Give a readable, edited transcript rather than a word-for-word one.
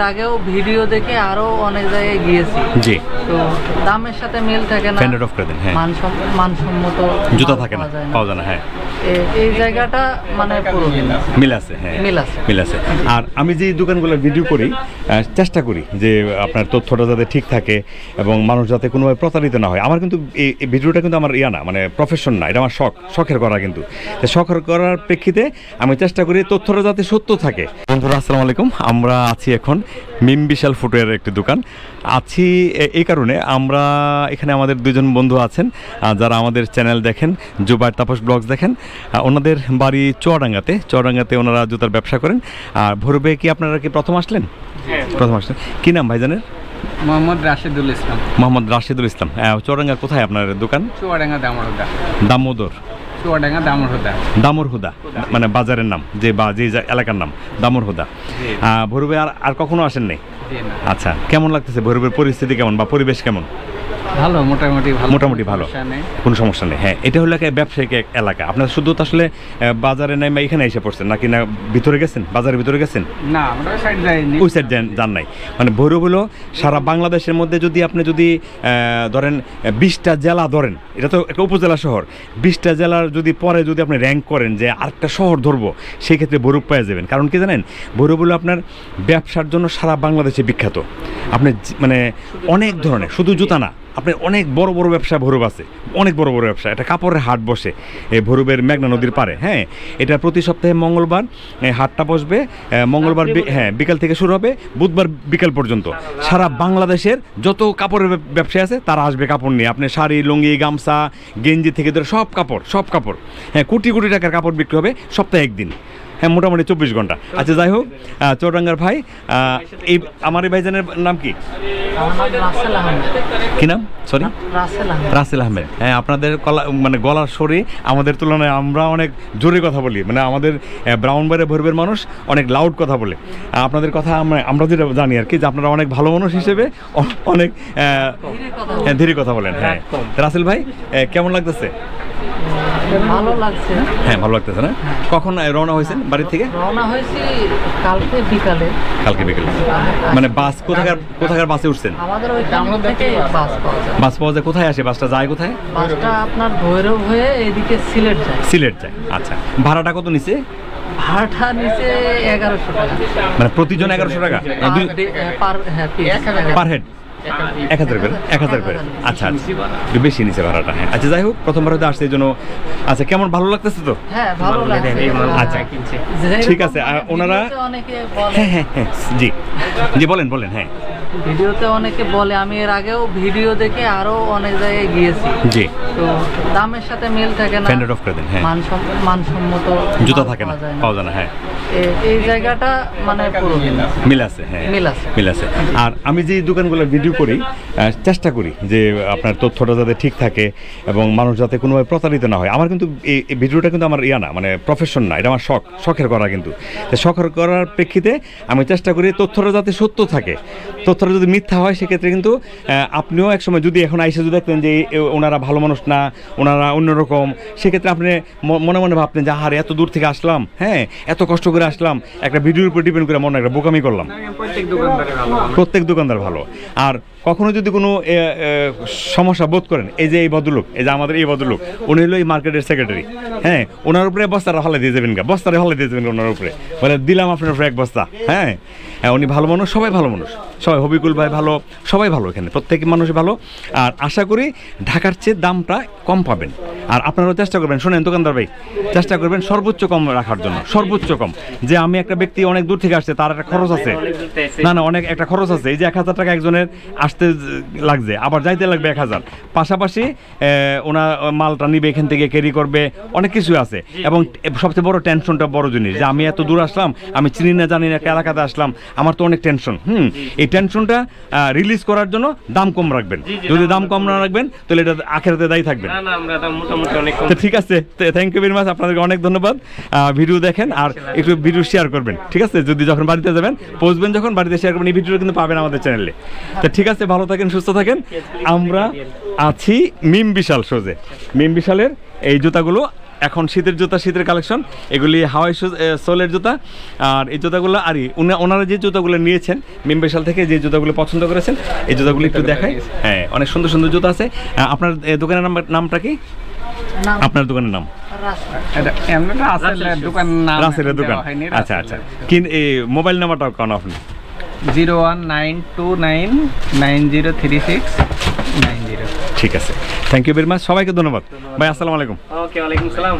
আগেও ভিডিও দেখে আরো অনেক জায়গায় গিয়েছি। জি। তো দামের সাথে মিল থাকে না, স্ট্যান্ডার্ড অফ করে দেন। হ্যাঁ, মানসম্মত জুতা থাকে না, পাওয়া যায় না। হ্যাঁ, এই জায়গাটা মানে পুরো মিল আছে। হ্যাঁ, মিল আছে। আর আমি যে দোকানগুলো ভিডিও করি, চেষ্টা করি যে আপনার তথ্যটা যাতে ঠিক থাকে এবং মানুষ যাতে কোনোভাবে প্রতারিত না হয়। আমার কিন্তু এই ভিডিওটা কিন্তু আমার না, মানে প্রফেশন না, এটা আমার শখের করা। কিন্তু শখের করার প্রেক্ষিতে আমি চেষ্টা করি তথ্যটা যাতে সত্য থাকে। বন্ধুরা আসসালামু আলাইকুম, আমরা আছি এখন মিম বিশাল ফুটওয়্যারের একটি দোকান আছি। এই কারণে আমরা এখানে আমাদের দুজন বন্ধু আছেন যারা আমাদের চ্যানেল দেখেন, জুবাইর তাপস ব্লগস দেখেন। ওনাদের বাড়ি চুয়াডাঙ্গাতে ওনারা জুতার ব্যবসা করেন। আর ভোরবে কি আপনারা কি প্রথম আসলেন? প্রথম আসলেন। কি নাম ভাইজানের? মোহাম্মদ রাশেদুল ইসলাম। মোহাম্মদ রাশেদুল ইসলাম। চুয়াডাঙ্গার কোথায় আপনার দোকান? চুয়াডাঙ্গা দামোদর। চুয়াডাঙ্গা দামোরহুদা মানে বাজারের নাম, যে এলাকার নাম দামোরহুদা। ভৈরবে আর কখনো আসেন নাই? আচ্ছা, কেমন লাগতেছে ভৈরবের পরিস্থিতি কেমন বা পরিবেশ কেমন? ভালো, মোটামুটি ভালো, কোনো সমস্যা নেই। হ্যাঁ, এটা হলো একটা ব্যবসায়িক এলাকা। আপনার শুধু তো আসলে বাজারে নাই বা এখানে এসে পড়ছেন নাকি, না ভিতরে গেছেন, বাজারের ভিতরে গেছেন? না, আমরা ওই সাইড যান নাই। মানে ভৈরব হলো সারা বাংলাদেশের মধ্যে যদি আপনি ধরেন 20টা জেলা ধরেন, এটা তো একটা উপজেলা শহর, 20টা জেলার যদি পরে যদি আপনি র্যাঙ্ক করেন যে আরেকটা শহর ধরবো, সেই ক্ষেত্রে ভৈরব পেয়ে যাবেন। কারণ কি জানেন, ভৈরব হলো আপনার ব্যবসার জন্য সারা বাংলাদেশে বিখ্যাত। আপনি মানে অনেক ধরনের, শুধু জুতা না, আপনার অনেক বড় বড় ব্যবসা ভৈরব আছে, অনেক বড় বড় ব্যবসা। এটা কাপড়ের হাট বসে এই ভৈরবের মেঘনা নদীর পারে। হ্যাঁ, এটা প্রতি সপ্তাহে মঙ্গলবার হাটটা বসবে। মঙ্গলবার বিকাল থেকে শুরু হবে, বুধবার বিকাল পর্যন্ত। সারা বাংলাদেশের যত কাপড়ের ব্যবসা আছে তারা আসবে কাপড় নিয়ে। আপনি শাড়ি, লুঙ্গি, গামছা, গেঞ্জি থেকে ধরে সব কাপড়। হ্যাঁ, কোটি কোটি টাকার কাপড় বিক্রি হবে সপ্তাহে একদিন। হ্যাঁ, মোটামুটি 24 ঘন্টা। আচ্ছা, যাই হোক, চৌরাঙ্গার ভাই, আমার এই ভাইজানের নাম কি? কি নাম? সরি, রাসেল আহমেদ। হ্যাঁ, আপনাদের গলার স্বরে আমাদের তুলনায় আমরা অনেক জোরে কথা বলি। মানে আমাদের ব্রাউনবাড়িয়া ভৈরবের মানুষ অনেক লাউড কথা বলে। আপনাদের কথা আমরা যেটা জানি আর কি, যে আপনারা অনেক ভালো মানুষ হিসেবে অনেক ধীরে কথা বলেন। হ্যাঁ, রাসেল ভাই, কেমন লাগতেছে? ভালো লাগছে। হ্যাঁ, ভালো লাগতেছে না? কখন রওনা হয়েছেন বাড়ি থেকে? রওনা হয়েছি কালকে বিকালে। মানে বাস কোথাকার বাসে উঠছেন? আমাদের ওই থেকে বাস পাওয়া যায়। কোথায় আসে বাসটা? যায় কোথায়? বাসটা আপনার ভৈরব হয়ে এদিকে সিলেট যায়। আচ্ছা, ভাড়াটা কত নিছে? ভাড়াটা নিচে 1100 টাকা। মানে প্রতিজন 1100 টাকা পার হেড? 1000 করে। আচ্ছা, একটু বেশি নিচে ভাড়াটা। হ্যাঁ, আচ্ছা, যাই হোক, প্রথমবার হয়তো আসছে এই জন্য। আচ্ছা, কেমন ভালো লাগতেছে তো? হ্যাঁ, ভালো লাগছে। আচ্ছা, ঠিক আছে। ওনারা হ্যাঁ জি বলেন। হ্যাঁ, ভিডিওতে অনেকে বলে, আমি এর আগেও ভিডিও দেখে আরো অনেক জায়গায় গিয়েছি। জি। তো দামের সাথে মিল থাকে না, স্ট্যান্ডার্ড অফ করে দেন। হ্যাঁ, মানসম্মত জুতা থাকে না, পাওয়া যায় না। হ্যাঁ, এই জায়গাটা মানে পুরো মিল আছে। হ্যাঁ, মিল আছে। আর আমি যে দোকানগুলো ভিডিও করি, চেষ্টা করি যে আপনার তথ্যটা যাতে ঠিক থাকে এবং মানুষ যাতে কোনোভাবে প্রতারিত না হয়। আমার কিন্তু এই ভিডিওটা কিন্তু আমার না, মানে প্রফেশন না, এটা আমার শখের করা। কিন্তু শখের করার প্রেক্ষিতে আমি চেষ্টা করি তথ্যটা যাতে সত্য থাকে। তথ্যটা যদি মিথ্যা হয় সেক্ষেত্রে কিন্তু আপনিও একসময় যদি এখন আইসে যদি দেখতেন যে ওনারা ভালো মানুষ না, ওনারা অন্যরকম, সেক্ষেত্রে আপনি মনে ভাবতেন যে আরে এত দূর থেকে আসলাম, হ্যাঁ, এত কষ্ট করে আসলাম, একটা ভিডিওর উপর ডিপেন্ড করে মনে একটা বোকামি করলাম। প্রত্যেক দোকানদার ভালো। আর কখনো যদি কোনো সমস্যা বোধ করেন, এই যে আমাদের এই ভদ্রলোক, উনি হলো এই মার্কেটের সেক্রেটারি। হ্যাঁ, ওনার উপরে বস্তাটা হলে দিয়ে যাবেন ওনার উপরে, বলে দিলাম আপনার উপরে 1 বস্তা। হ্যাঁ, উনি ভালো মানুষ, সবাই ভালো মানুষ, সবাই, হবিকুল ভাই ভালো, সবাই ভালো, এখানে প্রত্যেক মানুষ ভালো। আর আশা করি ঢাকার চেয়ে দামটা কম পাবেন। আর আপনারাও চেষ্টা করবেন, শোনেন দোকানদার ভাই, চেষ্টা করবেন সর্বোচ্চ কম রাখার জন্য, সর্বোচ্চ কম। যে আমি একটা ব্যক্তি অনেক দূর থেকে আসছে, তার একটা খরচ আছে, না অনেক একটা খরচ আছে। এই যে 1000 টাকা একজনের আসতে লাগছে, আবার যাইতে লাগবে 1000, পাশাপাশি ওনার মালটা নিবে, এখান থেকে ক্যারি করবে, অনেক কিছু আছে। এবং সবচেয়ে বড় টেনশনটা, বড় জিনিস, যে আমি এত দূর আসলাম, আমি চিনি না জানি না, একটা এলাকাতে আসলাম, আমার তো অনেক টেনশন। এই টেনশনটা রিলিজ করার জন্য দাম কম রাখবেন। যদি দাম কম না রাখবেন তাহলে এটা আখেরাতে দায়ী থাকবেন। তো ঠিক আছে, থ্যাংক ইউ ভেরি মাচ, আপনাদেরকে অনেক ধন্যবাদ। ভিডিও দেখেন আর একটু ভিডিও শেয়ার করবেন, ঠিক আছে? যদি যখন বাড়িতে যাবেন, পৌঁছবেন, যখন বাড়িতে শেয়ার করবেন, এই ভিডিওটা কিন্তু পাবেন আমাদের চ্যানেলে। তো ঠিক আছে, ভালো থাকেন, সুস্থ থাকেন। আমরা আছি মিম বিশাল শোজে। মিম বিশালের এই জুতাগুলো এখন শীতের জুতা, শীতের কালেকশন, এগুলি হাওয়াই সোলের জুতা। আর এই জুতাগুলো আরই ওনারা যে জুতাগুলো নিয়েছেন মেম্বারশাল থেকে, যে জুতাগুলো পছন্দ করেছেন, এই জুতাগুলো একটু দেখাই। হ্যাঁ, অনেক সুন্দর সুন্দর জুতা আছে। আপনার দোকানের নামটা কি? আপনার দোকানের নাম? রাসেলের দোকান। আচ্ছা আচ্ছা, কি মোবাইল নাম্বারটাও কারণ আপনি? 01929903690। ঠিক আছে, থ্যাংক ইউ ভেরি মাচ, সবাইকে ধন্যবাদ ভাই। আসসালামু আলাইকুম। ওকে, ওয়ালাইকুম সালাম।